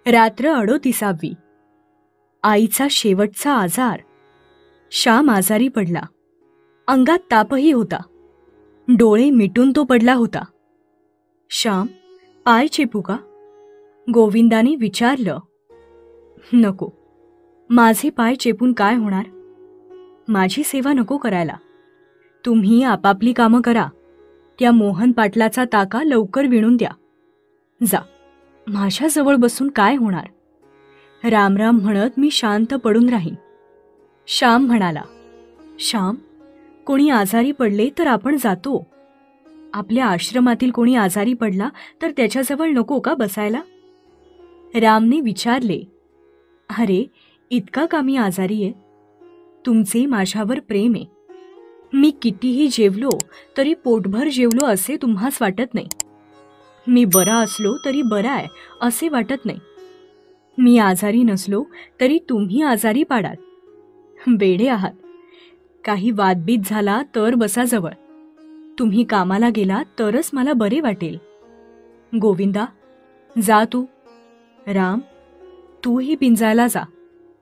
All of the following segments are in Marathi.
रात्र 38वी. आईचा शेवटचा आजार. श्याम आजारी पडला. अंगात तापही होता. डोळे मिटून तो पडला होता. श्याम, पाय चेपू का? गोविंदाने विचारलं. नको, माझे पाय चेपून काय होणार? माझी सेवा नको करायला. तुम्ही आपापली कामं करा. त्या मोहन पाटलाचा ताका लवकर विणून द्या. जा, माझ्याजवळ बसून काय होणार? रामराम म्हणत मी शांत पडून राहीन. श्याम म्हणाला. श्याम, कोणी आजारी पडले तर आपण जातो. आपल्या आश्रमातील कोणी आजारी पडला तर त्याच्याजवळ नको का बसायला? रामने विचारले. अरे, इतका का मी आजारी आहे? तुमचे माझ्यावर प्रेम आहे. मी कितीही जेवलो तरी पोटभर जेवलो असे तुम्हास वाटत नाही. मी बरा असलो तरी बरा आहे असे वाटत नाही. मी आजारी नसलो तरी तुम्ही आजारी पाडाल. वेडे आहात. काही वादबीत झाला तर बसा जवळ. तुम्ही कामाला गेला तरच मला बरे वाटेल. गोविंदा, जा तू. राम, तूही पिंजायला जा.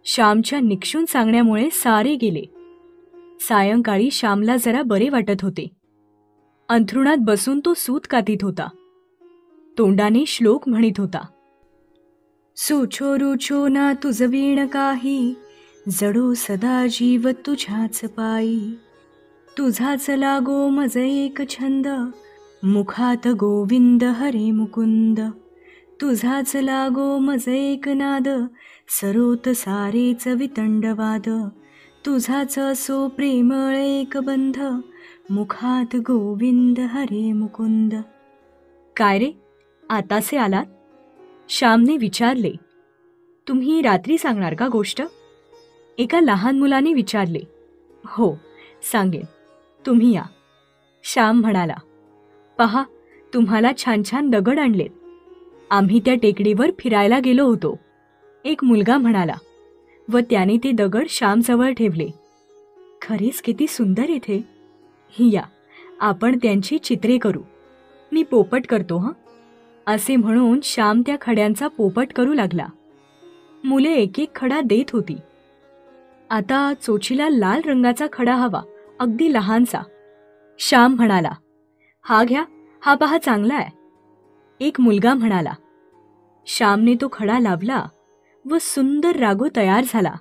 श्यामच्या निक्षून सांगण्यामुळे सारे गेले. सायंकाळी श्यामला जरा बरे वाटत होते. अंथरुणात बसून तो सूत कातीत होता. तोंडाने श्लोक म्हणत होता. सुछो रुछो ना तुझ वीण काही, जडो सदा जीव तुझ्याच पायी. तुझाच लागो मज एक छंद, मुखात गोविंद हरे मुकुंद. तुझाच लागो मज एक नाद, सरोत सारेच वितंडवाद. तुझाच असो प्रेमळ एक बंध, मुखात गोविंद हरे मुकुंद. काय रे, आतासे आलात? श्यामने विचारले. तुम्ही रात्री सांगणार का गोष्ट? एका लहान मुलाने विचारले. हो, सांगेन, तुम्ही या. श्याम म्हणाला. पहा, तुम्हाला छान छान दगड आणलेत. आम्ही त्या टेकडीवर फिरायला गेलो होतो. एक मुलगा म्हणाला व त्याने ते दगड श्यामजवळ ठेवले. खरेच किती सुंदर इथे. या, आपण त्यांची चित्रे करू. मी पोपट करतो हं. असे म्हणून श्याम त्या खड्यांचा पोपट करू लागला. मुले एक एक खडा देत होती. आता चोचीला लाल रंगाचा खडा हवा, अगदी लहानसा. श्याम म्हणाला. हा घ्या, हा पहा चांगला आहे. एक मुलगा म्हणाला. श्यामने तो खडा लावला व सुंदर रागो तयार झाला.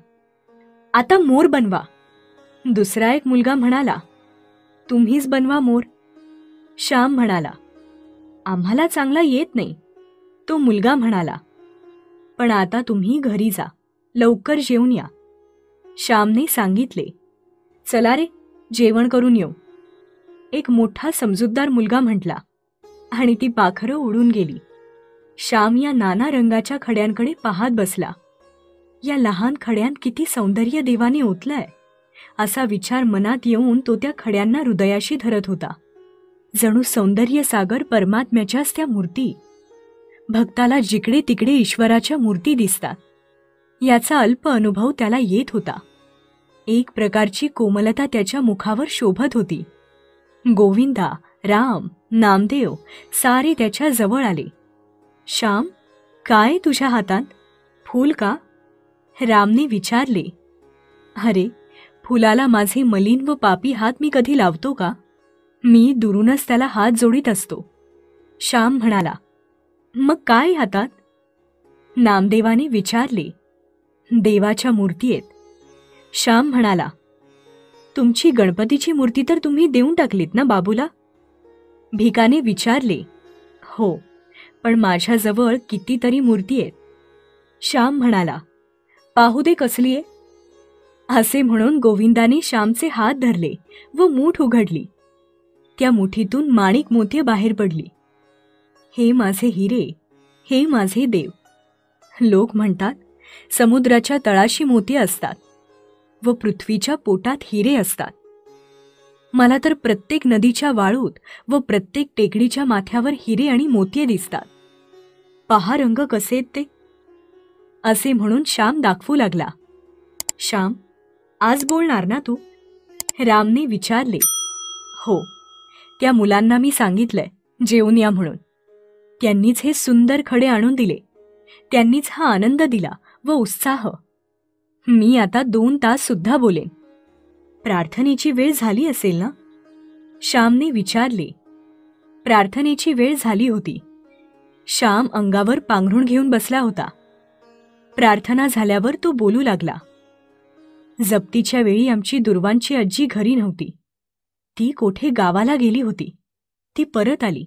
आता मोर बनवा. दुसरा एक मुलगा म्हणाला. तुम्हीच बनवा मोर. श्याम म्हणाला. आम्हाला चांगला येत नाही. तो मुलगा म्हणाला. पण आता तुम्ही घरी जा, लवकर जेवून या. श्यामने सांगितले. चला रे, जेवण करून येऊ. एक मोठा समजूतदार मुलगा म्हटला आणि ती पाखरं उडून गेली. श्याम या नाना रंगाच्या खड्यांकडे पाहत बसला. या लहान खड्यांत किती सौंदर्य देवाने ओतलंय, असा विचार मनात येऊन तो त्या खड्यांना हृदयाशी धरत होता. जणू सौंदर्य सागर परमात्म्याच्याच त्या मूर्ती. भक्ताला जिकडे तिकडे ईश्वराच्या मूर्ती दिसतात, याचा अल्प अनुभव त्याला येत होता. एक प्रकारची कोमलता त्याच्या मुखावर शोभत होती. गोविंदा, राम, नामदेव सारे त्याच्या जवळ आले. श्याम, काय तुझ्या हातात? फूल का? रामने विचारले. अरे, फुलाला माझे मलिन व पापी हात मी कधी लावतो का? मी दुरूनच त्याला हात जोडीत असतो. श्याम म्हणाला. मग काय हातात? नामदेवाने विचारले. देवाच्या मूर्ती आहेत. श्याम म्हणाला. तुमची गणपतीची मूर्ती तर तुम्ही देऊन टाकलीत ना बाबूला? भिकाने विचारले. हो, पण माझ्याजवळ कितीतरी मूर्ती आहेत. श्याम म्हणाला. पाहू दे कसली आहे. असे म्हणून गोविंदाने श्यामचे हात धरले व मूठ उघडली. त्या मुठीतून माणिक मोती बाहेर पडली. हे माझे हिरे, हे माझे देव. लोक म्हणतात समुद्राच्या तळाशी मोती असतात व पृथ्वीच्या पोटात हिरे असतात. मला तर प्रत्येक नदीच्या वाळूत व प्रत्येक टेकडीच्या माथ्यावर हिरे आणि मोती दिसतात. पहा रंग कसे आहेत ते. असे म्हणून श्याम दाखवू लागला. श्याम, आज बोलणार ना तू? रामने विचारले. हो, त्या मुलांना मी सांगितलंय जेवून या म्हणून. त्यांनीच हे सुंदर खडे आणून दिले. त्यांनीच हा आनंद दिला व उत्साह. मी आता 2 तास सुद्धा बोलेन. प्रार्थनेची वेळ झाली असेल ना? श्यामने विचारले. प्रार्थनेची वेळ झाली होती. श्याम अंगावर पांघरूण घेऊन बसला होता. प्रार्थना झाल्यावर तो बोलू लागला. जप्तीच्या वेळी आमची दुर्वांची आजी घरी नव्हती. ती कोठे गावाला गेली होती. ती परत आली.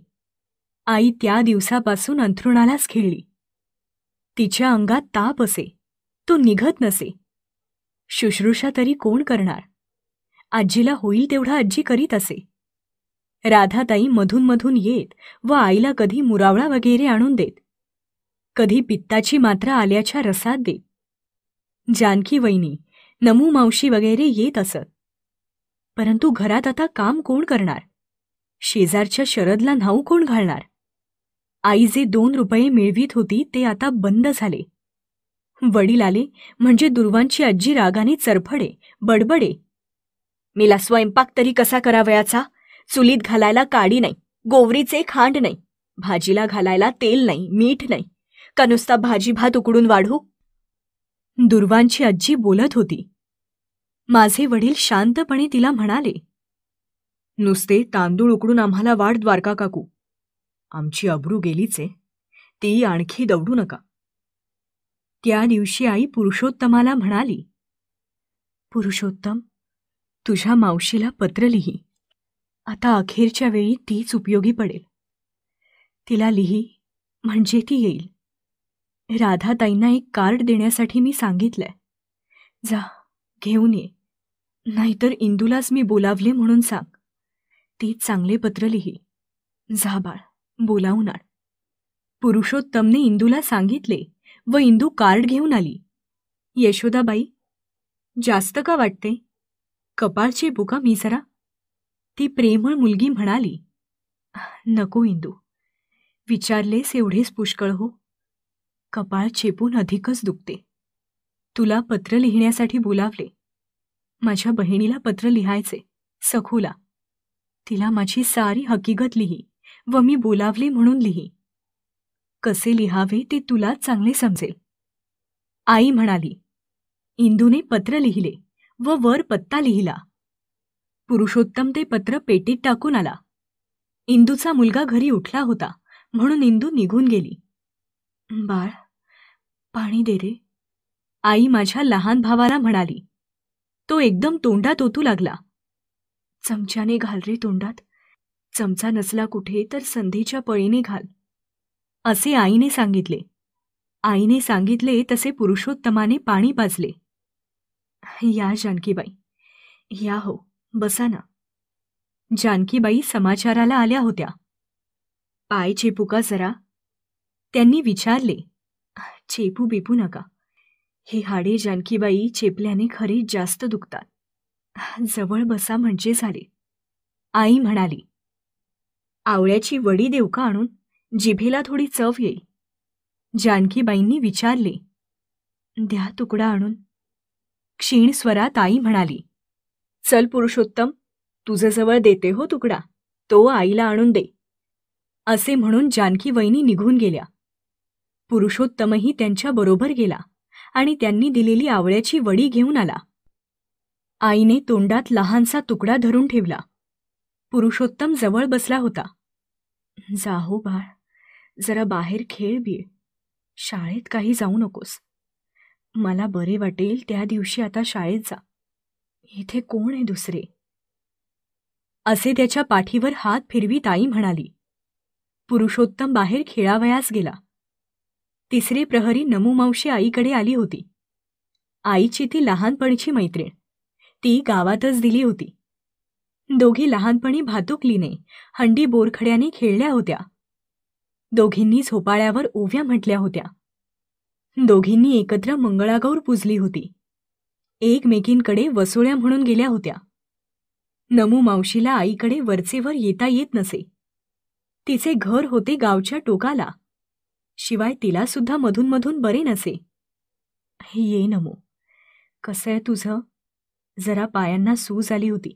आई त्या दिवसापासून अंथरुणालाच खिळली. तिच्या अंगात ताप असे, तो निघत नसे. शुश्रूषा तरी कोण करणार? आजीला होईल तेवढा आजी करीत असे. राधाताई मधून मधून येत व आईला कधी मुरावळा वगैरे आणून देत, कधी पित्ताची मात्रा आल्याच्या रसात देत. जानकी वहिनी, नमू मावशी वगैरे येत असत. परंतु घरात आता काम कोण करणार? शेजारच्या शरदला न्हाऊ कोण घालणार? आई जे 2 रुपये मिळवीत होती ते आता बंद झाले. वडील आले म्हणजे दुर्वांची आजी रागाने चरफडे, बडबडे. "मेला स्वयंपाक तरी कसा करावयाचा? चुलीत घालायला काडी नाही, गोवरीचे खांड नाही, भाजीला घालायला तेल नाही, मीठ नाही, का नुसता भाजी भात उकडून वाढू?" दुर्वांची आजी बोलत होती. माझे वडील शांतपणे तिला म्हणाले, "नुसते तांदूळ उकडून आम्हाला वाढ द्वारका काकू. आमची अब्रू गेलीच आहे, ती आणखी दवडू नका." त्या दिवशी आई पुरुषोत्तमाला म्हणाली, "पुरुषोत्तम, तुझ्या मावशीला पत्र लिही. आता अखेरच्या वेळी तीच उपयोगी पडेल. तिला लिही म्हणजे ती येईल. राधाताईंना एक कार्ड देण्यासाठी मी सांगितलंय. जा, घेऊन ये. नाहीतर इंदूलाच मी बोलावले म्हणून सांग. तीच चांगले पत्र लिही. जा बाळ, बोलावून आण." पुरुषोत्तमने इंदूला सांगितले व इंदू कार्ड घेऊन आली. "यशोदाबाई, जास्त का वाटते? कपाळ चेपू का मी जरा?" ती प्रेमळ मुलगी म्हणाली. "नको इंदू, विचारलेस एवढेच पुष्कळ हो. कपाळ चेपून अधिकच दुखते. तुला पत्र लिहिण्यासाठी बोलावले. माझ्या बहिणीला पत्र लिहायचे, सखूला. तिला माझी सारी हकीकत लिही व मी बोलावले म्हणून लिही. कसे लिहावे ते तुलाच चांगले समजेल." आई म्हणाली. इंदूने पत्र लिहिले व वर पत्ता लिहिला. पुरुषोत्तम ते पत्र पेटीत टाकून आला. इंदूचा मुलगा घरी उठला होता म्हणून इंदू निघून गेली. "बाळ, पाणी दे रे," आई माझ्या लहान भावाला म्हणाली. तो एकदम तोंडात ओतू लागला. "चमच्याने घाल रे तोंडात. चमचा नसला कुठे तर संधीच्या पळीने घाल," असे आईने सांगितले. आईने सांगितले तसे पुरुषोत्तमाने पाणी पाजले. "या जानकीबाई, या हो, बसा ना." जानकीबाई समाचाराला आल्या होत्या. "पाय चेपू का जरा?" त्यांनी विचारले. "चेपू बिपू नका. हे हाडे जानकीबाई चेपल्याने खरीच जास्त दुखतात. जवळ बसा म्हणजे झाले." आई म्हणाली. "आवळ्याची वडी देऊ का आणून? जिभेला थोडी चव येईल." जानकीबाईंनी विचारले. "द्या तुकडा आणून." क्षीण स्वरात आई म्हणाली. "चल पुरुषोत्तम, तुझ्याजवळ देते हो तुकडा, तो आईला आणून दे." असे म्हणून जानकी वहिनी निघून गेल्या. पुरुषोत्तमही त्यांच्या बरोबर गेला आणि त्यांनी दिलेली आवळ्याची वडी घेऊन आला. आईने तोंडात लहानसा तुकडा धरून ठेवला. पुरुषोत्तम जवळ बसला होता. "जा हो बाळ, जरा बाहेर खेळ बीळ. शाळेत काही जाऊ नकोस. मला बरे वाटेल त्या दिवशी आता शाळेत जा. इथे कोण आहे दुसरे?" असे त्याच्या पाठीवर हात फिरवीत आई म्हणाली. पुरुषोत्तम बाहेर खेळावयास गेला. तिसरे प्रहरी नमू मावशी आईकडे आली होती. आईची ती लहानपणीची मैत्रीण. ती गावातच दिली होती. दोघी लहानपणी भातुकलीने हंडी बोरखड्याने खेळल्या होत्या. दोघींनी झोपाळ्यावर ओव्या म्हटल्या होत्या. दोघींनी एकत्र मंगळागौर पूजली होती. एकमेकींकडे वसोळ्या म्हणून गेल्या होत्या. नमू मावशीला आईकडे वरचेवर येता येत नसे. तिचे घर होते गावच्या टोकाला. शिवाय तिला सुद्धा मधून मधून बरे नसे. "ये नमू, कसं आहे तुझं? जरा पायांना सूज आली होती.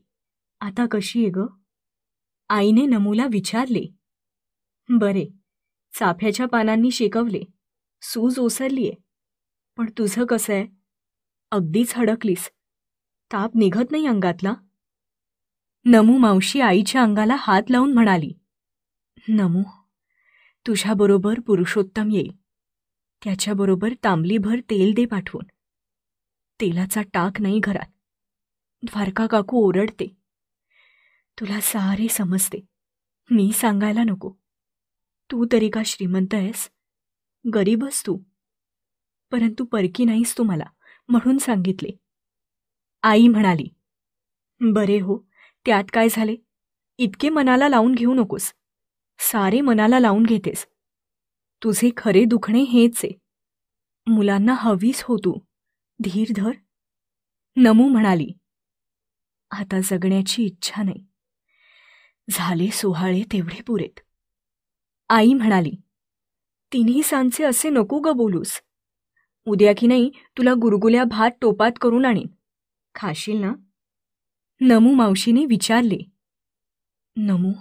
आता कशी आहे ग?" आईने नमूला विचारले. "बरे, चाफ्याच्या पानांनी शेकवले. सूज ओसरलीये, पण तुझं कसं आहे? अगदीच हडकलीस. ताप निघत नाही अंगातला? नमू मावशी आईच्या अंगाला हात लावून म्हणाली, नमू, तुझ्याबरोबर पुरुषोत्तम येईल. त्याच्याबरोबर तांबलीभर तेल दे पाठवून. तेलाचा टाक नाही घरात. द्वारका काकू ओरडते. तुला सारे समजते, मी सांगायला नको. तू तरी का श्रीमंत आहेस? गरीबच तू. परंतु परकी नाहीस तू मला, म्हणून सांगितले. आई म्हणाली, बरे हो, त्यात काय झाले? इतके मनाला लावून घेऊ नकोस. सारे मनाला लावून घेतेस. तुझे खरे दुखणे हेच आहे. मुलांना हवीस हो तू. धीर धर. नमू म्हणाली, आता जगण्याची इच्छा नाही. झाले सोहाळे तेवढे पुरेत. आई म्हणाली, तिन्ही सांचे असे नको ग बोलूस. उद्या की नाही तुला गुरगुल्या भात टोपात करून आणीन. खाशील ना? नमू मावशीने विचारले. नमू,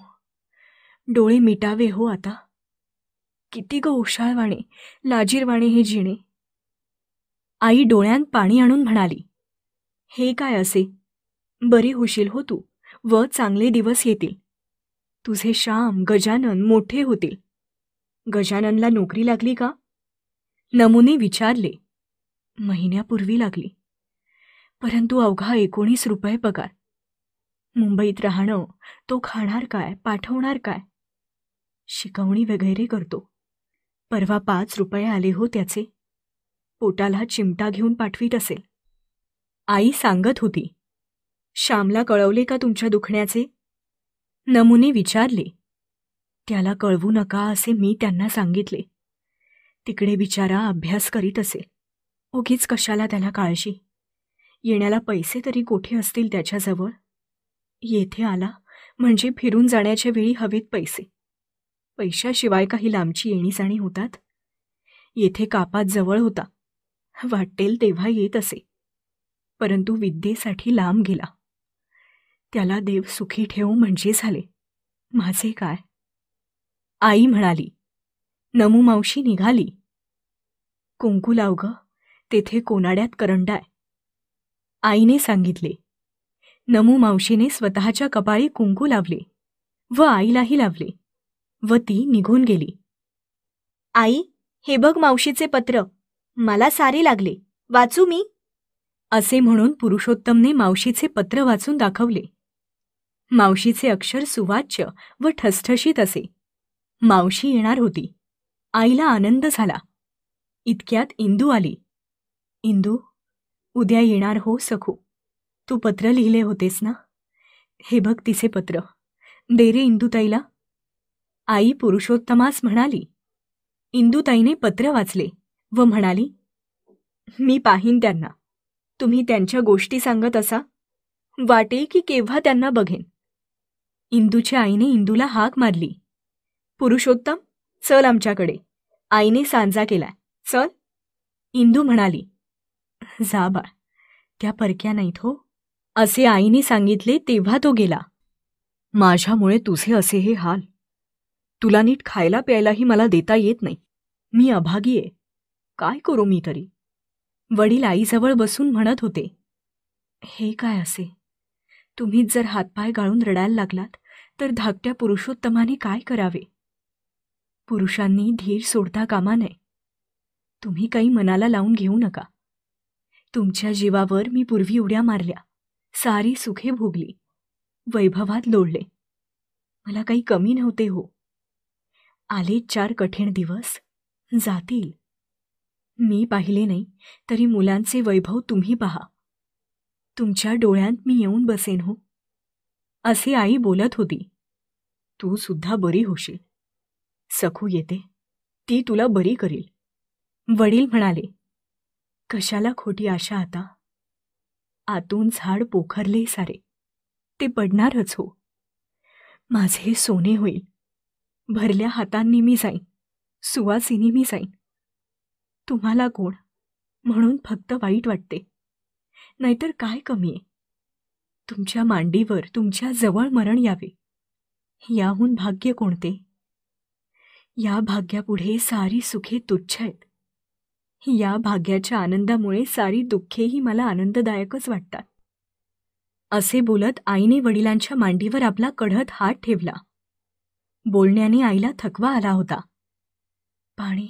डोळे मिटावे हो आता. किती ग ओशाळवाणे, लाजीरवाणे हे जिणे. आई डोळ्यांत पाणी आणून म्हणाली, हे काय असे? बरी होशील हो तू, व चांगले दिवस येतील. तुझे श्याम गजानन मोठे होतील. गजाननला नोकरी लागली का? नमूने विचारले. महिन्यापूर्वी लागली. परंतु अवघा 19 रुपये पगार. मुंबईत राहणं, तो खाणार काय, पाठवणार काय? शिकवणी वगैरे करतो. परवा 5 रुपये आले हो त्याचे. पोटाला चिमटा घेऊन पाठवीत असेल. आई सांगत होती, श्यामला कळवले का तुमच्या दुखण्याचे? नमूने विचारले. त्याला कळवू नका असे मी त्यांना सांगितले. तिकडे बिचारा अभ्यास करीत असेल. उगीच कशाला त्याला काळजी. येण्याला पैसे तरी कोठे असतील त्याच्याजवळ? येथे आला म्हणजे फिरून जाण्याच्या वेळी हवेत पैसे. पैशाशिवाय काही लांबची येणी-जाणी होतात? येथे कापात जवळ होता. वाटेल तेव्हा येत असे. परंतु विद्येसाठी लांब गेला. त्याला देव सुखी ठेवो म्हणजे झाले. माझे काय? आई म्हणाली. नमू मावशी निघाली. कुंकू लाव ग, तेथे कोनाड्यात करंडाय. आईने सांगितले. नमू मावशीने स्वतःच्या कपाळी कुंकू लावले व आईलाही लावले व ती निघून गेली. आई, हे बघ मावशीचे पत्र. मला सारे लागले. वाचू मी? असे म्हणून पुरुषोत्तमने मावशीचे पत्र वाचून दाखवले. मावशीचे अक्षर सुवाच्य व ठसठशीत असे. मावशी येणार होती. आईला आनंद झाला. इतक्यात इंदू आली. इंदू, उद्या येणार हो सखू. तू पत्र लिहिले होतेस ना? हे बघ तिचे पत्र. दे रे इंदूताईला. आई पुरुषोत्तमास म्हणाली. इंदूताईने पत्र वाचले व म्हणाली, मी पाहीन त्यांना. तुम्ही त्यांच्या गोष्टी सांगत असा. वाटेल की केव्हा त्यांना बघेन. इंदूच्या आईने इंदूला हाक मारली. पुरुषोत्तम, चल आमच्याकडे. आईने सांजा केलाय, चल. इंदू म्हणाली, जा बाळ, त्या परक्या नाहीत हो, असे आईने सांगितले तेव्हा तो गेला. माझ्यामुळे तुझे असे हे हाल. तुला नीट खायला प्यायलाही मला देता येत नाही. मी अभागी आहे. काय करू मी तरी? वडील आईजवळ बसून म्हणत होते, हे काय असे? तुम्हीच जर हातपाय गाळून रडायला लागलात तर धाकट्या पुरुषोत्तमाने काय करावे? पुरुषांनी धीर सोडता कामा नये. तुम्ही काही मनाला लावून घेऊ नका. तुमच्या जीवावर मी पूर्वी उड्या मारल्या, सारी सुखे भोगली, वैभवात लोळले. मला काही कमी नव्हते हो. आले 4 कठीण दिवस, जातील. मी पाहिले नाही तरी मुलांचे वैभव तुम्ही पहा. तुमच्या डोळ्यांत मी येऊन बसेन हो. असे आई बोलत होती. तू सुद्धा बरी होशील. सखू येते, ती तुला बरी करील. वडील म्हणाले, कशाला खोटी आशा आता? आतून झाड पोखरले सारे, ते पडणारच हो. माझे सोने होईल. भरल्या हातांनी मी जाईन, सुवासिनी मी जाईन. तुम्हाला कोण म्हणून फक्त वाईट वाटते, नाहीतर काय कमी आहे? तुमच्या मांडीवर तुमच्या जवळ मरण यावे, याहून भाग्य कोणते? या भाग्यापुढे सारी सुखे तुच्छ आहेत. या भाग्याच्या आनंदामुळे सारी दुःखेही मला आनंददायकच वाटतात. असे बोलत आईने वडिलांच्या मांडीवर आपला कढत हात ठेवला. बोलण्याने आईला थकवा आला होता. पाणी,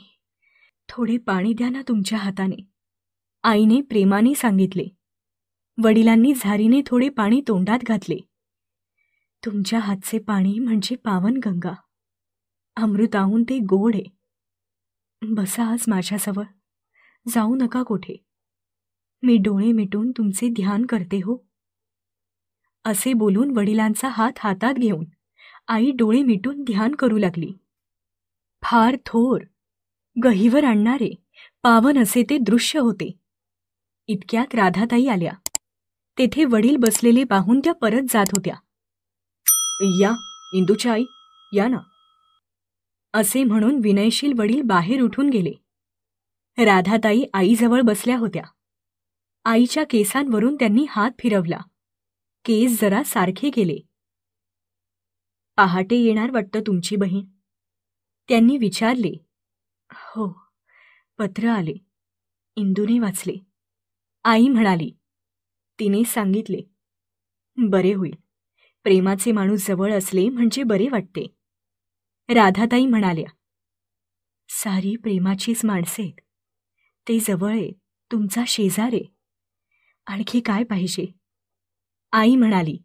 थोडे पाणी द्या ना तुमच्या हाताने, आईने प्रेमाने सांगितले. वडिलांनी झारीने थोडे पाणी तोंडात घातले. तुमच्या हातचे पाणी म्हणजे पावन गंगा, अमृताहून ते गोड आहे. बसा आज माझ्याजवळ, जाऊ नका कोठे. मी डोळे मिटून तुमचे ध्यान करते हो. असे बोलून वडिलांचा हात हातात घेऊन आई डोळे मिटून ध्यान करू लागली. फार थोर, गहिवर आणणारे, पावन असे ते दृश्य होते. इतक्यात राधाताई आल्या. तेथे वडील बसलेले पाहून त्या परत जात होत्या. या इंदूच्या आई, या ना, असे म्हणून विनयशील वडील बाहेर उठून गेले. राधाताई आईजवळ बसल्या होत्या. आईच्या केसांवरून त्यांनी हात फिरवला. केस जरा सारखे केले. पहाटे येणार वाटतं तुमची बहीण, त्यांनी विचारले. हो, पत्र आले, इंदूने वाचले, आई म्हणाली. तिने सांगितले. बरे होईल, प्रेमाचे माणूस जवळ असले म्हणजे बरे वाटते. राधाताई म्हणाल्या. सारी प्रेमाचीच माणसे आहेत, ते जवळ आहे, तुमचा शेजारे, आणखी काय पाहिजे, आई म्हणाली.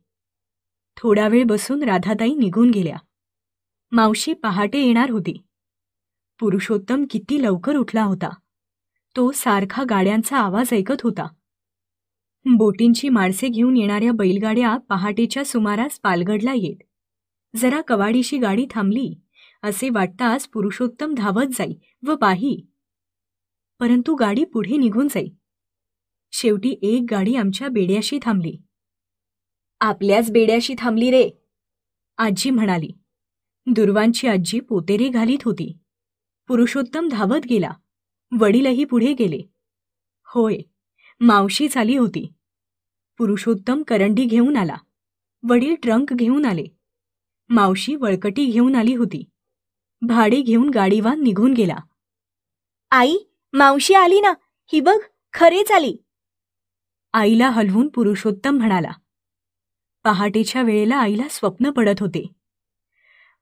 थोडा वेळ बसून राधाताई निघून गेल्या. मावशी पहाटे येणार होती. पुरुषोत्तम किती लवकर उठला होता. तो सारखा गाड्यांचा आवाज ऐकत होता. बोटींची माणसे घेऊन येणाऱ्या बैलगाड्या पहाटेच्या सुमारास पालगडला येत. जरा कवाडीशी गाडी थांबली असे वाटताच पुरुषोत्तम धावत जाई व पाही. परंतु गाडी पुढे निघून जाई. शेवटी एक गाडी आमच्या बेड्याशी थांबली. आपल्याच बेड्याशी थांबली रे, आजी म्हणाली. दुर्वांची आजी पोतेरे घालीत होती. पुरुषोत्तम धावत गेला. वडीलही पुढे गेले. होय, मावशीच आली होती. पुरुषोत्तम करंडी घेऊन आला. वडील ट्रंक घेऊन आले. मावशी वळकटी घेऊन आली होती. भाडे घेऊन गाडीवान निघून गेला. आई, मावशी आली ना, ही बघ, खरेच आली, आईला हलवून पुरुषोत्तम म्हणाला. पहाटेच्या वेळेला आईला स्वप्न पडत होते.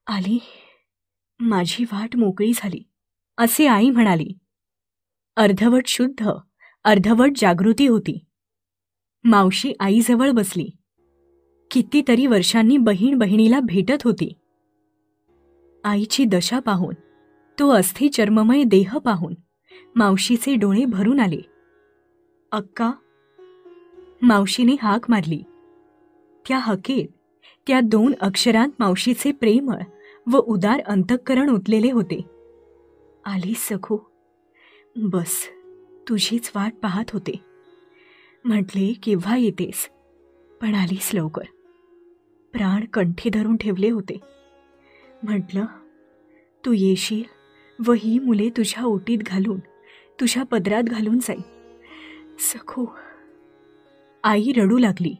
आली, माझी वाट मोकळी झाली, असे आई म्हणाली. अर्धवट शुद्ध, अर्धवट जागृती होती. मावशी आईजवळ बसली. कितीतरी वर्षांनी बहीण बहिणीला भेटत होती. आईची दशा पाहून, तो अस्थि चर्ममय देह पाहून मावशीचे डोळे भरून आले. अक्का, मावशीने हाक मारली. त्या हकेत, त्या 2 अक्षरांत मावशीचे प्रेमळ व उदार अंतःकरण ओतलेले होते. आली सखू, बस, तुझीच वाट पाहत होते. म्हटले केव्हा येतेस, पण आलीस लवकर. प्राण कंठी धरून ठेवले होते. म्हटलं तू येशील व ही मुले तुझ्या ओटीत घालून, तुझ्या पदरात घालून जाईल. सखू, आई रडू लागली.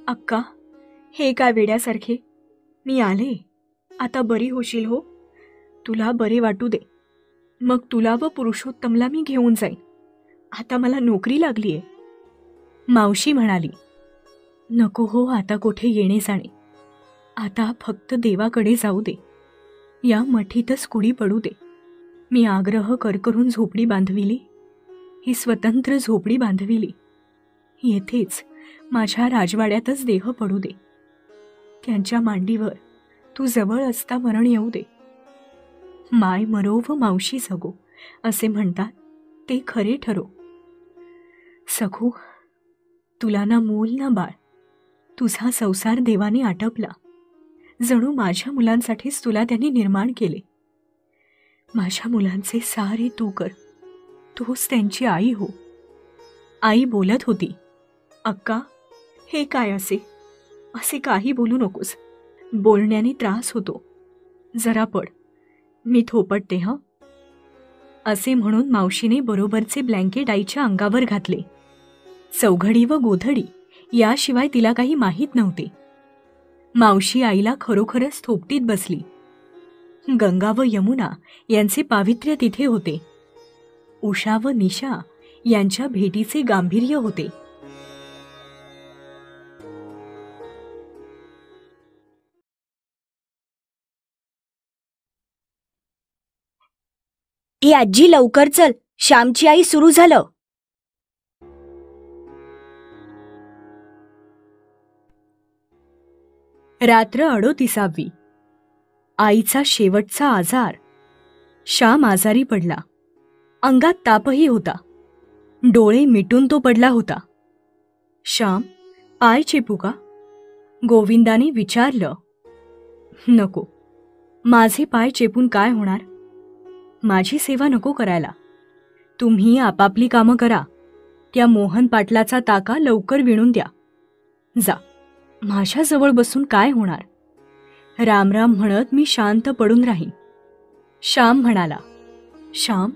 अक्का, हे काय वेड्यासारखे, मी आले, आता बरी होशील हो, तुला बरे वाटू दे, मग तुला व पुरुषोत्तमला मी घेऊन जाईन. आता मला नोकरी लागलीये, मावशी म्हणाली. नको हो आता कोठे येणे जाणे, आता फक्त देवाकडे जाऊ दे, या मठीतच कुडी पडू दे. मी आग्रह करून झोपडी बांधविली, ही स्वतंत्र झोपडी बांधविली. येथेच माझ्या राजवाड्यातच देह पडू दे. त्यांच्या मांडीवर तू जवळ असता मरण येऊ दे. माय मरो व मावशी जगो असे म्हणतात, ते खरे ठरो. सखू, तुला ना मूल ना बाळ, तुझा संसार देवाने आटपला. जणू माझ्या मुलांसाठीच तुला त्यांनी निर्माण केले. माझ्या मुलांचे सारे तू कर, तूच त्यांची आई हो. आई बोलत होती. अक्का, हे काय असे काही बोलू नकोस, बोलण्याने त्रास होतो. जरा पड, मी थोपटते हं. असे म्हणून मावशीने बरोबरचे ब्लँकेट आईच्या अंगावर घातले. चौघडी व गोधडी याशिवाय तिला काही माहीत नव्हते. मावशी आईला खरोखरच थोपटीत बसली. गंगा व यमुना यांचे पावित्र्य तिथे होते. उषा व निशा यांच्या भेटीचे गांभीर्य होते. ही आजी लवकर चल, श्यामची आई सुरू झालं. रात्र 38वी. आईचा शेवटचा आजार. श्याम आजारी पडला. अंगात तापही होता. डोळे मिटून तो पडला होता. श्याम, पाय चेपू का? गोविंदाने विचारलं. नको, माझे पाय चेपून काय होणार? माझी सेवा नको करायला. तुम्ही आपापली कामं करा. त्या मोहन पाटलाचा ताका लवकर विणून द्या. जा, माझ्याजवळ बसून काय होणार? रामराम म्हणत मी शांत पडून राहीन. श्याम म्हणाला. श्याम,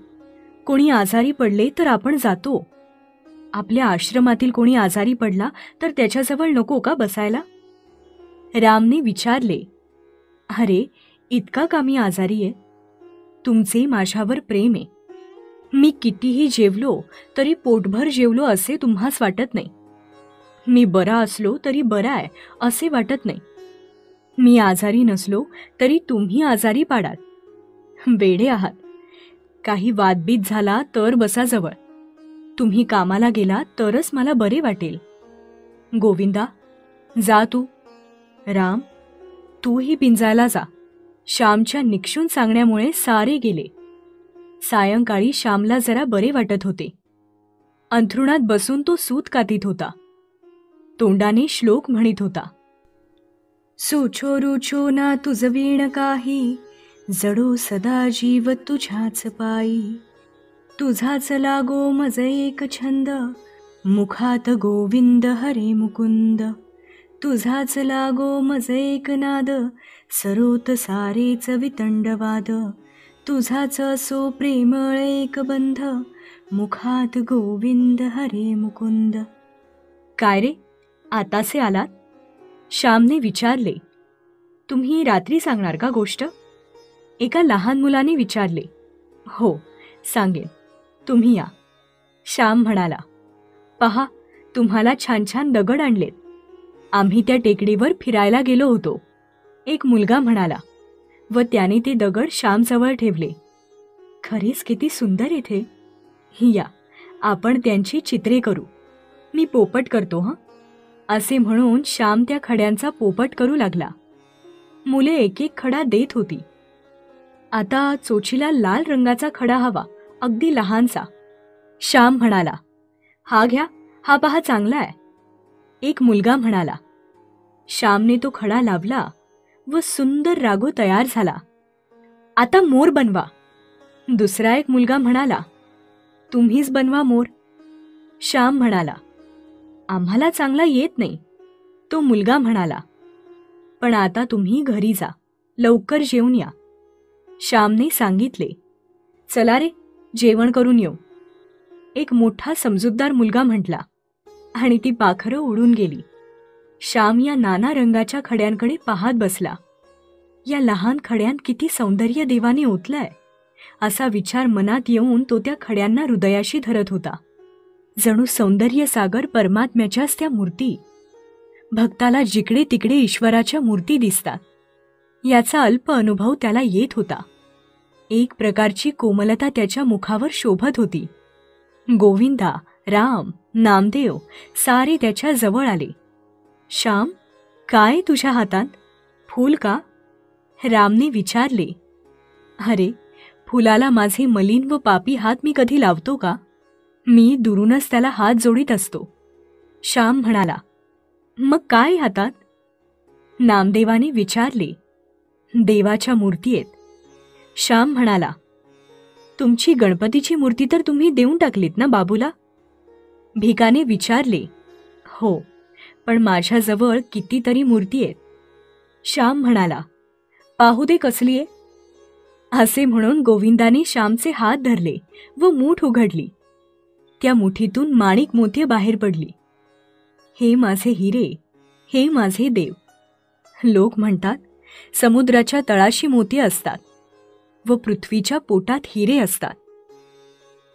कोणी आजारी पडले तर आपण जातो. आपल्या आश्रमातील कोणी आजारी पडला तर त्याच्याजवळ नको का बसायला? रामने विचारले. अरे, इतका का मी आजारी आहे? तुमचे माझ्यावर प्रेम आहे. मी कितीही जेवलो तरी पोटभर जेवलो असे तुम्हास वाटत नाही. मी बरा असलो तरी बरा आहे असे वाटत नाही. मी आजारी नसलो तरी तुम्ही आजारी पाडाल. वेडे आहात. काही वादबीत झाला तर बसा जवळ. तुम्ही कामाला गेला तरच मला बरे वाटेल. गोविंदा, जा तू. राम, तूही पिंजायला जा. श्यामच्या निक्षून सांगण्यामुळे सारे गेले. सायंकाळी श्यामला जरा बरे वाटत होते. अंथरुणात बसून तो सूत कातीत होता. तोंडाने श्लोक म्हणत होता. सुछो रुछो ना तुझ वीण काही, जडो सदा जीव तुझ्याच पायी. तुझाच लागो मज एक छंद, मुखात गोविंद हरे मुकुंद. तुझाच लागो मज एक नाद, सरोत सारेच वितंडवाद. तुझाच असो प्रेमळ एक बंध, मुखात गोविंद हरे मुकुंद. काय रे, आतासे आलात? श्यामने विचारले. तुम्ही रात्री सांगणार का गोष्ट? एका लहान मुलाने विचारले. हो, सांगेन, तुम्ही या. श्याम म्हणाला. पहा, तुम्हाला छान छान दगड आणलेत. आम्ही त्या टेकडीवर फिरायला गेलो होतो. एक मुलगा म्हणाला व त्याने ते दगड श्यामजवळ ठेवले. खरेच किती सुंदर इथे. या, आपण त्यांची चित्रे करू. मी पोपट करतो हं. असे म्हणून श्याम त्या खड्यांचा पोपट करू लागला. मुले एक एक खडा देत होती. आता चोचीला लाल रंगाचा खडा हवा, अगदी लहानसा. श्याम म्हणाला. हा घ्या, हा पहा चांगला आहे. एक मुलगा म्हणाला. श्यामने तो खडा लावला व सुंदर रागो तयार झाला. आता मोर बनवा. दुसरा एक मुलगा म्हणाला. तुम्हीच बनवा मोर. श्याम म्हणाला. आम्हाला चांगला येत नाही. तो मुलगा म्हणाला. पण आता तुम्ही घरी जा, लवकर जेवून या. श्यामने सांगितले. चला रे, जेवण करून येऊ. एक मोठा समजूतदार मुलगा म्हटला आणि ती पाखरं उडून गेली. श्याम या नाना रंगाच्या खड्यांकडे पाहत बसला. या लहान खड्यांत किती सौंदर्य देवाने ओतलंय असा विचार मनात येऊन तो त्या खड्यांना हृदयाशी धरत होता. जणू सौंदर्य सागर परमात्म्याच्याच त्या मूर्ती. भक्ताला जिकडे तिकडे ईश्वराच्या मूर्ती दिसतात याचा अल्प अनुभव त्याला येत होता. एक प्रकारची कोमलता त्याच्या मुखावर शोभत होती. गोविंदा, राम, नामदेव सारे त्याच्या जवळ आले. श्याम, काय तुझ्या हातात? फूल का? रामने विचारले. अरे, फुलाला माझे मलिन व पापी हात मी कधी लावतो का? मी दुरूनच त्याला हात जोडीत असतो. श्याम म्हणाला. मग काय हातात? नामदेवाने विचारले. देवाच्या मूर्ती आहेत. श्याम म्हणाला. तुमची गणपतीची मूर्ती तर तुम्ही देऊन टाकलीत ना बाबूला? भिकाने विचारले. हो, पण माझ्याजवळ कितीतरी मूर्ती आहेत. श्याम म्हणाला. पाहू दे कसली आहे. असे म्हणून गोविंदाने श्यामचे हात धरले व मूठ उघडली. त्या मुठीतून माणिक मोती बाहेर पडली. हे माझे हिरे, हे माझे देव. लोक म्हणतात समुद्राच्या तळाशी मोती असतात व पृथ्वीच्या पोटात हिरे असतात.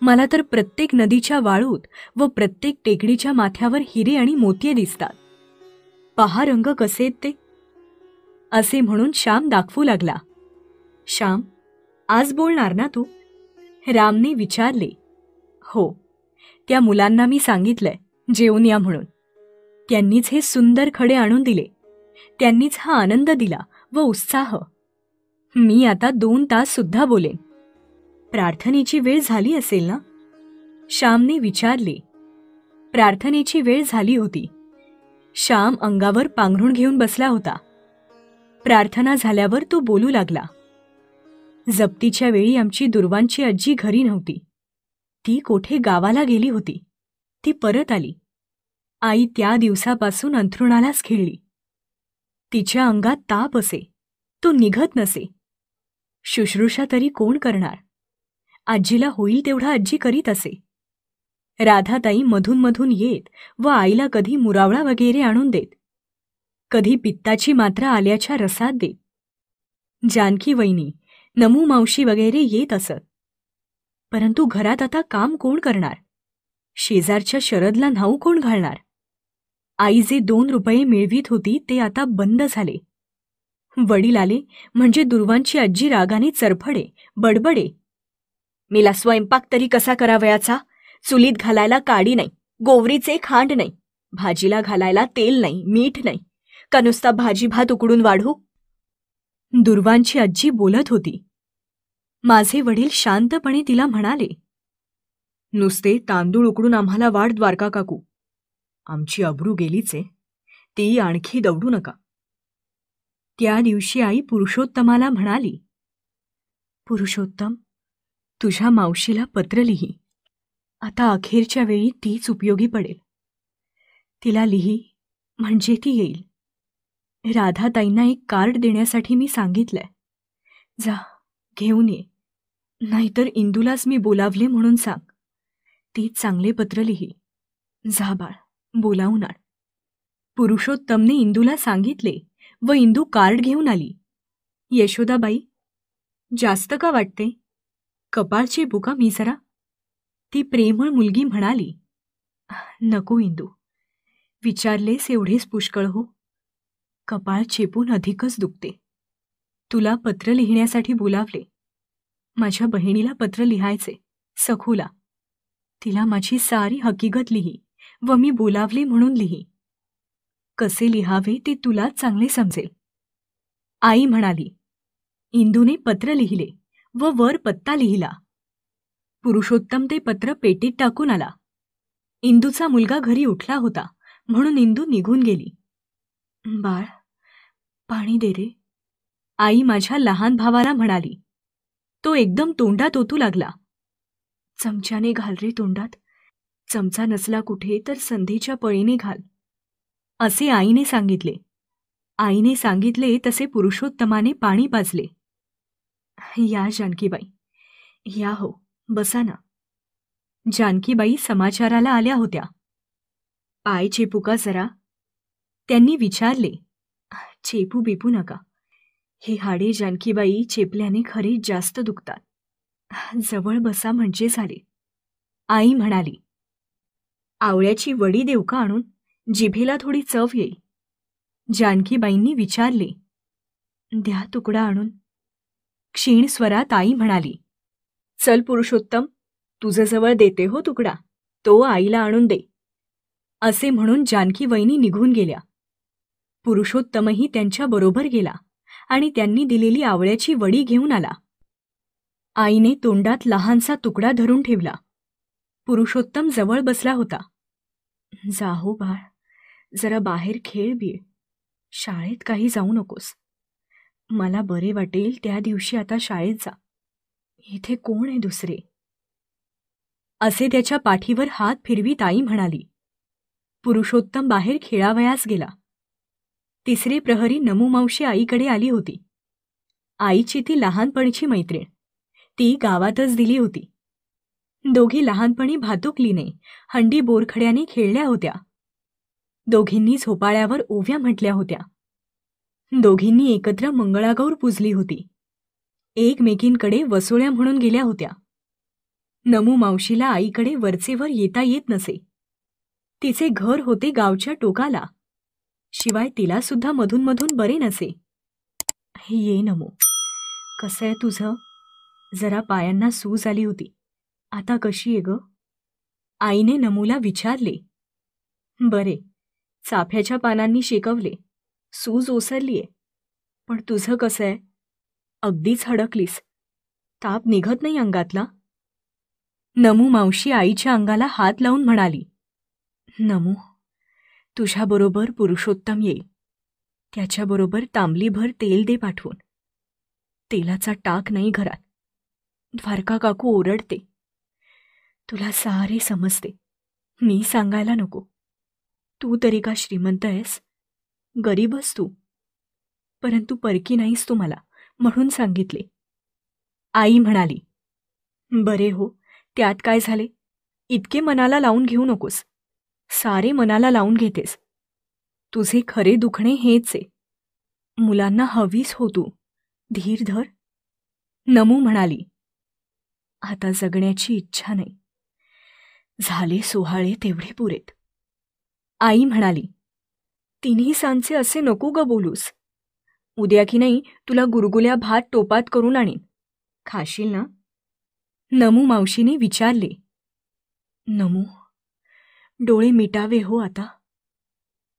मला तर प्रत्येक नदीच्या वाळूत व प्रत्येक टेकडीच्या माथ्यावर हिरे आणि मोतिये दिसतात. पहा रंग कसे आहेत ते. असे म्हणून श्याम दाखवू लागला. श्याम, आज बोलणार ना तू? रामने विचारले. हो, त्या मुलांना मी सांगितलंय जेवून या म्हणून. त्यांनीच हे सुंदर खडे आणून दिले. त्यांनीच हा आनंद दिला व उत्साह. मी आता 2 तास सुद्धा बोलेन. प्रार्थनेची वेळ झाली असेल ना? श्यामने विचारले. प्रार्थनेची वेळ झाली होती. श्याम अंगावर पांघरूण घेऊन बसला होता. प्रार्थना झाल्यावर तो बोलू लागला. जप्तीच्या वेळी आमची दुर्वांची आजी घरी नव्हती. ती कोठे गावाला गेली होती. ती परत आली. आई त्या दिवसापासून अंथरुणालाच खिळली. तिच्या अंगात ताप असे, तो निघत नसे. शुश्रूषा तरी कोण करणार? आजीला होईल तेवढा आजी करीत असे. राधाताई मधून मधून येत व आईला कधी मुरावळा वगैरे आणून देत, कधी पित्ताची मात्रा आल्याच्या रसात देत. जानकी वहिनी, नमू मावशी वगैरे येत असत. परंतु घरात आता काम कोण करणार? शेजारच्या शरदला न्हाऊ कोण घालणार? आई जे 2 रुपये मिळवीत होती ते आता बंद झाले. वडील आले म्हणजे दुर्वांची आजी रागाने चरफडे, बडबडे. "मेला स्वयंपाक तरी कसा करावयाचा? चुलीत घालायला काडी नाही, गोवरीचे खांड नाही, भाजीला घालायला तेल नाही, मीठ नाही, का नुसता भाजी भात उकडून वाढू?" दुर्वांची आजी बोलत होती. माझे वडील शांतपणे तिला म्हणाले, "नुसते तांदूळ उकडून आम्हाला वाढ द्वारका काकू. आमची अब्रू गेलीच आहे, ती आणखी दवडू नका." त्या दिवशी आई पुरुषोत्तमाला म्हणाली, "पुरुषोत्तम, तुझ्या मावशीला पत्र लिही. आता अखेरच्या वेळी तीच उपयोगी पडेल. तिला लिही म्हणजे ती येईल. राधाताईंना एक कार्ड देण्यासाठी मी सांगितलंय. जा, घेऊन ये. नाहीतर इंदूलाच मी बोलावले म्हणून सांग. तीच चांगले पत्र लिही. जा बाळ, बोलावून आण." पुरुषोत्तमने इंदूला सांगितले व इंदू कार्ड घेऊन आली. "यशोदाबाई, जास्त का वाटते? कपाळ चेपू का मी जरा?" ती प्रेमळ मुलगी म्हणाली. "नको इंदू, विचारलेस एवढेच पुष्कळ हो. कपाळ चेपून अधिकच दुखते. तुला पत्र लिहिण्यासाठी बोलावले. माझ्या बहिणीला पत्र लिहायचे, सखूला. तिला माझी सारी हकीकत लिही व मी बोलावले म्हणून लिही. कसे लिहावे ते तुलाच चांगले समजेल." आई म्हणाली. इंदूने पत्र लिहिले व वर पत्ता लिहिला. पुरुषोत्तम ते पत्र पेटीत टाकून आला. इंदूचा मुलगा घरी उठला होता म्हणून इंदू निघून गेली. "बाळ, पाणी दे रे," आई माझ्या लहान भावाला म्हणाली. तो एकदम तोंडात ओतू लागला. "चमच्याने घाल रे तोंडात. चमचा नसला कुठे तर संधीच्या पळीने घाल," असे आईने सांगितले. आईने सांगितले तसे पुरुषोत्तमाने पाणी पाजले. "या जानकीबाई, या हो, बसा ना." जानकीबाई समाचाराला आल्या होत्या. "पाय चेपू का जरा?" त्यांनी विचारले. "चेपू बिपू नका. ही हाडे जानकीबाई चेपल्याने खरीच जास्त दुखतात. जवळ बसा म्हणजे झाले." आई म्हणाली. "आवळ्याची वडी देऊ का आणून? जिभेला थोडी चव येईल." जानकीबाईंनी विचारले. "द्या तुकडा आणून." क्षीण स्वरात आई म्हणाली. "चल पुरुषोत्तम, तुझं जवळ देते हो तुकडा, तो आईला आणून दे." असे म्हणून जानकीबाईंनी निघून गेल्या. पुरुषोत्तमही त्यांच्या बरोबर गेला आणि त्यांनी दिलेली आवळ्याची वडी घेऊन आला. आईने तोंडात लहानसा तुकडा धरून ठेवला. पुरुषोत्तम जवळ बसला होता. "जा हो बाळ, जरा बाहेर खेळ बीळ. शाळेत काही जाऊ नकोस. मला बरे वाटेल त्या दिवशी आता शाळेत जा. इथे कोण आहे दुसरे?" असे त्याच्या पाठीवर हात फिरवीत आई म्हणाली. पुरुषोत्तम बाहेर खेळावयास गेला. तिसरे प्रहरी नमूमावशी आईकडे आली होती. आईची ती लहानपणीची मैत्रीण. ती गावातच दिली होती. दोघी लहानपणी भातुकलीने, हंडी बोरखड्याने खेळल्या होत्या. दोघींनी झोपाळ्यावर ओव्या म्हटल्या होत्या. दोघींनी एकत्र मंगळागौर पूजली होती. एकमेकींकडे वसोळ्या म्हणून गेल्या होत्या. नमू मावशीला आईकडे वरचेवर येता येत नसे. तिचे घर होते गावच्या टोकाला. शिवाय तिला सुद्धा मधून मधून बरे नसे. ये नमू, कसं आहे तुझं? जरा पायांना सूज आली होती. आता कशी आहे ग? आईने नमूला विचारले. बरे, चाफ्याच्या पानांनी शेकवले. सूज ओसरलीये. पण तुझं कसं आहे? अगदीच हडकलीस. ताप निघत नाही अंगातला? नमू मावशी आईच्या अंगाला हात लावून म्हणाली. नमू, तुझ्याबरोबर पुरुषोत्तम येईल. त्याच्याबरोबर तांबलीभर तेल दे पाठवून. तेलाचा टाक नाही घरात. द्वारका काकू ओरडते. तुला सारे समजते. मी सांगायला नको. तू तरी का श्रीमंत आहेस? गरीबच तू. परंतु परकी नाहीस तू मला, म्हणून सांगितले. आई म्हणाली. बरे हो, त्यात काय झाले? इतके मनाला लावून घेऊ नकोस. सारे मनाला लावून घेतेस. तुझे खरे दुखणे हेच आहे. मुलांना हवीस हो तू. धीर धर. नमू म्हणाली. आता जगण्याची इच्छा नाही. झाले सोहाळे तेवढे पुरेत. आई म्हणाली. तिन्ही सांचे असे नको ग बोलूस. उद्या की नाही तुला गुरगुल्या भात टोपात करून आणीन. खाशील ना? नमू मावशीने विचारले. नमू, डोळे मिटावे हो आता.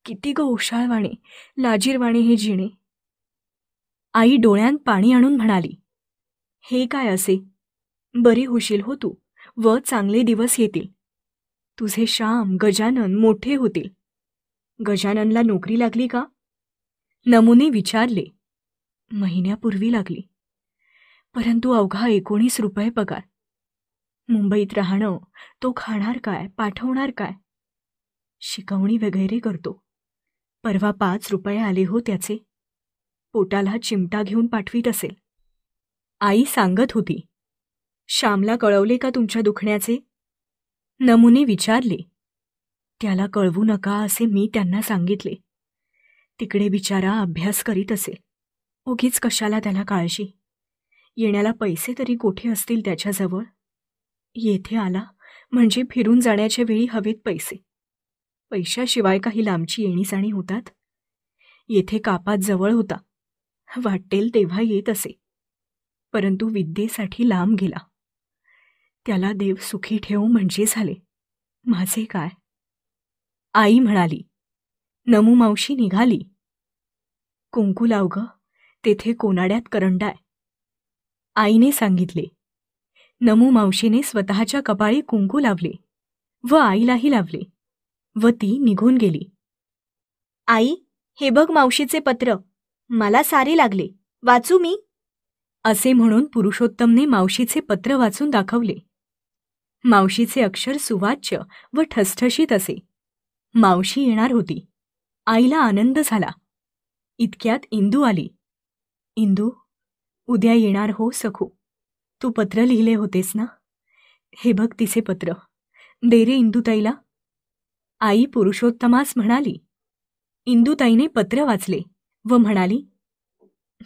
किती ग ओशाळवाणे, लाजीरवाणे हे जिणे. आई डोळ्यांत पाणी आणून म्हणाली. हे काय असे? बरी होशील हो तू, व चांगले दिवस येतील. तुझे श्याम, गजानन मोठे होतील. गजाननला नोकरी लागली का? नमूने विचारले. महिन्यापूर्वी लागली. परंतु अवघा 19 रुपये पगार. मुंबईत राहणं, तो खाणार काय, पाठवणार काय? शिकवणी वगैरे करतो. परवा 5 रुपये आले हो त्याचे. पोटाला चिमटा घेऊन पाठवीत असेल. आई सांगत होती. श्यामला कळवले का तुमच्या दुखण्याचे? नमूने विचारले. त्याला कळवू नका असे मी त्यांना सांगितले. तिकडे बिचारा अभ्यास करीत असेल. उगीच कशाला त्याला काळजी. येण्याला पैसे तरी कोठे असतील त्याच्याजवळ? येथे आला म्हणजे फिरून जाण्याच्या वेळी हवेत पैसे. पैशाशिवाय काही लांबची येणीजाणी होतात? येथे कापात जवळ होता. वाटेल तेव्हा येत असे. परंतु विद्येसाठी लांब गेला. त्याला देव सुखी ठेवू म्हणजे झाले. माझे काय? आई म्हणाली. नमू मावशी निघाली. कुंकू लाव ग, तेथे कोनाड्यात करंडाय. आईने सांगितले. नमू मावशीने स्वतःच्या कपाळी कुंकू लावले व आईलाही लावले व ती निघून गेली. आई, हे बघ मावशीचे पत्र. मला सारे लागले. वाचू मी? असे म्हणून पुरुषोत्तमने मावशीचे पत्र वाचून दाखवले. मावशीचे अक्षर सुवाच्य व ठसठशीत असे. मावशी येणार होती. आईला आनंद झाला. इतक्यात इंदू आली. इंदू, उद्या येणार हो सखू. तू पत्र लिहिले होतेस ना? हे बघ तिचे पत्र. दे रे इंदूताईला. आई पुरुषोत्तमास म्हणाली. इंदूताईने पत्र वाचले व म्हणाली.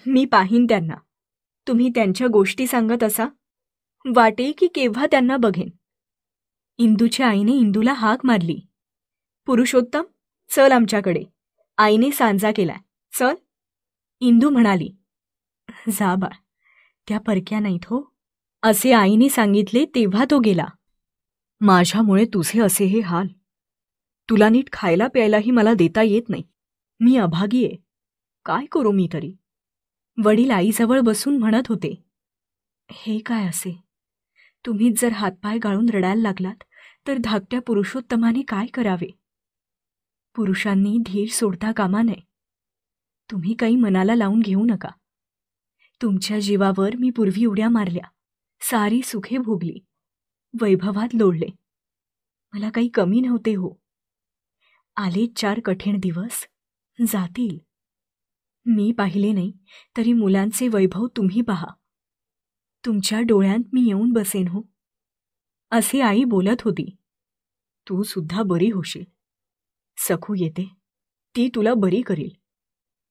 मी पाहीन त्यांना. तुम्ही त्यांच्या गोष्टी सांगत असा. वाटे की केव्हा त्यांना बघेन. इंदूच्या आईने इंदूला हाक मारली. पुरुषोत्तम, चल आमच्याकडे. आईने सांजा केलाय, चल. इंदू म्हणाली. जा बाळ, त्या परक्या नाहीत हो, असे आईने सांगितले तेव्हा तो गेला. माझ्यामुळे तुझे असे हे हाल. तुला नीट खायला प्यायलाही मला देता येत नाही. मी अभागी आहे. काय करू मी तरी? वडील आईजवळ बसून म्हणत होते. हे काय असे? तुम्हीच जर हातपाय गाळून रडायला लागलात तर धाकट्या पुरुषोत्तमाने काय करावे? पुरुषांनी धीर सोडता कामा नये. तुम्ही काही मनाला लावून घेऊ नका. तुमच्या जीवावर मी पूर्वी उड्या मारल्या, सारी सुखे भोगली, वैभवात लोळले. मला काही कमी नव्हते हो. आले 4 कठीण दिवस, जातील. मी पाहिले नाही तरी मुलांचे वैभव तुम्ही पहा. तुमच्या डोळ्यांत मी येऊन बसेन हो. असे आई बोलत होती. तू सुद्धा बरी होशील. सखू येते, ती तुला बरी करील.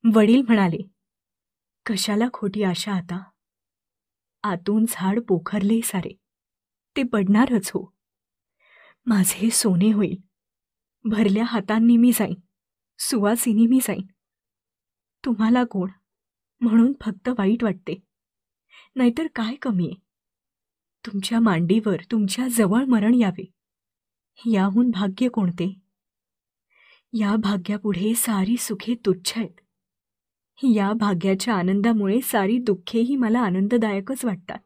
वडील म्हणाले. कशाला खोटी आशा आता? आतून झाड पोखरले सारे. ते पडणारच हो. माझे सोने होईल. भरल्या हातांनी मी जाईन, सुवासिनी मी जाईन. तुम्हाला कोण म्हणून फक्त वाईट वाटते, नाहीतर काय कमी आहे? तुमच्या मांडीवर तुमच्या जवळ मरण यावे, याहून भाग्य कोणते? या भाग्यापुढे सारी सुखे तुच्छ आहेत. या भाग्याच्या आनंदामुळे सारी दुःखेही मला आनंददायकच वाटतात.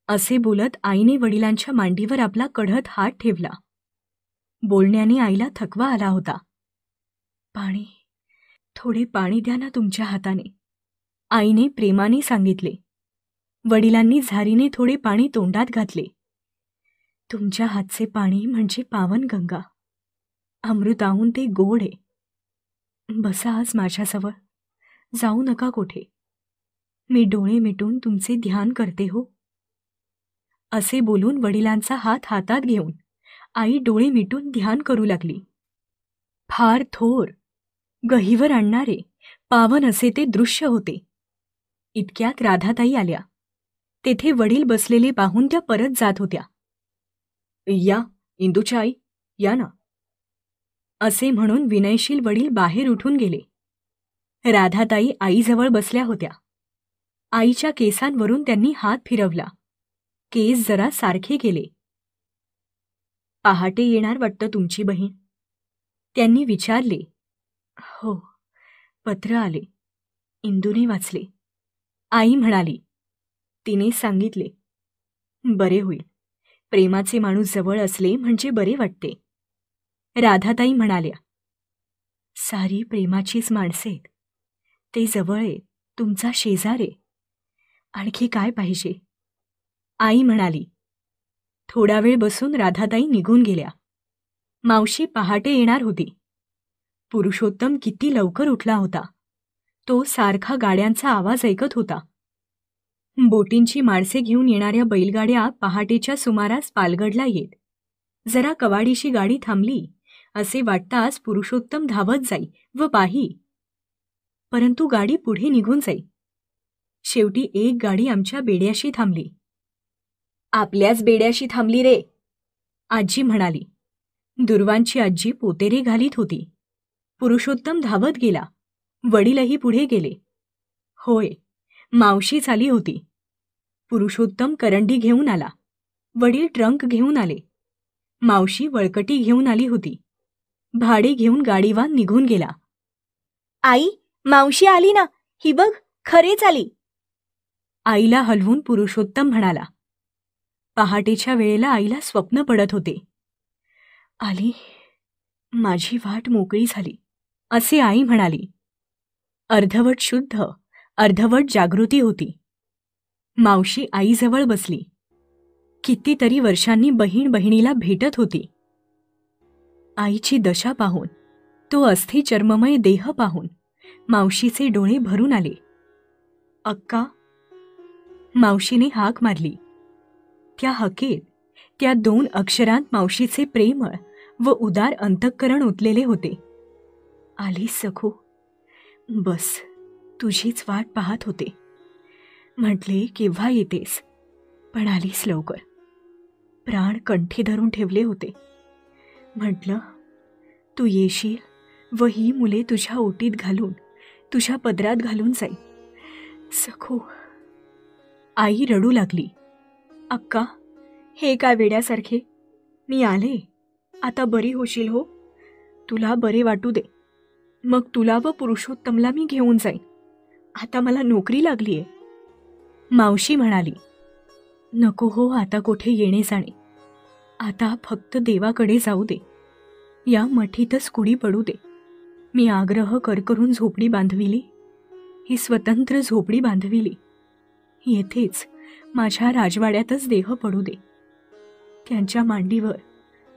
असे बोलत आईने वडिलांच्या मांडीवर आपला कढत हात ठेवला. बोलण्याने आईला थकवा आला होता. पाणी, थोडे पाणी द्या ना तुमच्या हाताने, आईने प्रेमाने सांगितले. वडिलांनी झारीने थोडे पाणी तोंडात घातले. तुमच्या हातचे पाणी म्हणजे पावन गंगा, अमृताहून ते गोड आहे. बसा आज माझ्याजवळ, जाऊ नका कोठे. मी डोळे मिटून तुमचे ध्यान करते हो. असे बोलून वडिलांचा हात हातात घेऊन आई डोळे मिटून ध्यान करू लागली. फार थोर, गहिवर आणणारे, पावन असे ते दृश्य होते. इतक्यात राधाताई आल्या. तेथे वडील बसलेले पाहून त्या परत जात होत्या. या इंदूच्या आई, या ना, असे म्हणून विनयशील वडील बाहेर उठून गेले. राधाताई आईजवळ बसल्या होत्या. आईच्या केसांवरून त्यांनी हात फिरवला. केस जरा सारखे केले. पहाटे येणार वाटतं तुमची बहीण, त्यांनी विचारले. हो, पत्र आले, इंदूने वाचले, आई म्हणाली. तिने सांगितले. बरे होईल, प्रेमाचे माणूस जवळ असले म्हणजे बरे वाटते. राधाताई म्हणाल्या. सारी प्रेमाचीच माणसे आहेत. ते जवळ आहे, तुमचा शेजार आहे. आणखी काय पाहिजे? आई म्हणाली. थोडा वेळ बसून राधाताई निघून गेल्या. मावशी पहाटे येणार होती. पुरुषोत्तम किती लवकर उठला होता. तो सारखा गाड्यांचा आवाज ऐकत होता. बोटींची माणसे घेऊन येणाऱ्या बैलगाड्या पहाटेच्या सुमारास पालगडला येत. जरा कवाडीशी गाडी थांबली असे वाटताच पुरुषोत्तम धावत जाई व पाही. परंतु गाडी पुढे निघून जाई. शेवटी एक गाडी आमच्या बेड्याशी थांबली. आपल्याच बेड्याशी थांबली रे, आजी म्हणाली. दुर्वांची आजी पोतेरे घालीत होती. पुरुषोत्तम धावत गेला. वडीलही पुढे गेले. होय, मावशीच आली होती. पुरुषोत्तम करंडी घेऊन आला. वडील ट्रंक घेऊन आले. मावशी वळकटी घेऊन आली होती. भाडे घेऊन गाडीवान निघून गेला. आई, मावशी आली ना, ही बघ, खरेच आली. आईला हलवून पुरुषोत्तम म्हणाला. पहाटेच्या वेळेला आईला स्वप्न पडत होते. आली, माझी वाट मोकळी झाली, असे आई म्हणाली. अर्धवट शुद्ध, अर्धवट जागृती होती. मावशी आईजवळ बसली. कितीतरी वर्षांनी बहीण बहिणीला भेटत होती. आईची दशा पाहून, तो अस्थिचर्ममय देह पाहून मावशीचे डोळे भरून आले. अक्का, मावशीने हाक मारली. त्या हकेत, त्या 2 अक्षरांत मावशीचे प्रेमळ व उदार अंतःकरण ओतलेले होते. आलीस सखू, बस, तुझीच वाट पाहत होते. म्हटले केव्हा येतेस, पण आलीस लवकर. प्राण कंठी धरून ठेवले होते. म्हटलं तू येशील व ही मुले तुझ्या ओटीत घालून, तुझ्या पदरात घालून जाईल. सखू, आई रडू लागली. अक्का, हे काय वेड्यासारखे, मी आले, आता बरी होशील हो. तुला बरे वाटू दे, मग तुला व पुरुषोत्तमला मी घेऊन जाईन. आता मला नोकरी लागलीये. मावशी म्हणाली. नको हो आता कोठे येणे जाणे. आता फक्त देवाकडे जाऊ दे. या मठीतच कुडी पडू दे. मी आग्रह करून झोपडी बांधविली, ही स्वतंत्र झोपडी बांधविली. येथेच माझ्या राजवाड्यातच देह पडू दे. त्यांच्या मांडीवर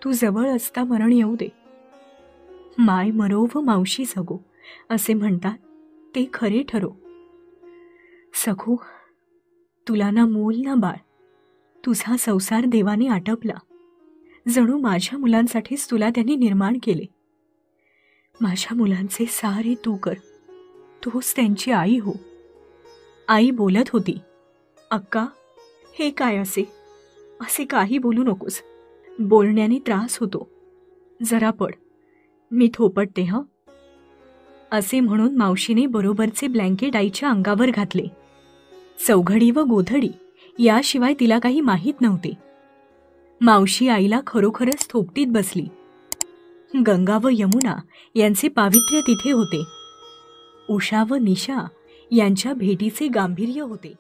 तू जवळ असता मरण येऊ दे. माय मरो व मावशी जगो असे म्हणतात, ते खरे ठरो. सखू, तुला ना मूल ना बाळ, तुझा संसार देवाने आटपला. जणू माझ्या मुलांसाठीच तुला त्यांनी निर्माण केले. माझ्या मुलांचे सारे तू कर, तूच त्यांची आई हो. आई बोलत होती. अक्का, हे काय असे, असे काही बोलू नकोस. बोलण्याने त्रास होतो. जरा पड. मी थोपटते हं. असे म्हणून मावशीने बरोबरचे ब्लँकेट आईच्या अंगावर घातले. चौघडी व गोधडी याशिवाय तिला काही माहीत नव्हते. मावशी आईला खरोखरच थोपटीत बसली. गंगा व यमुना यांचे पावित्र्य तिथे होते. उषा व निशा यांच्या भेटीचे गांभीर्य होते.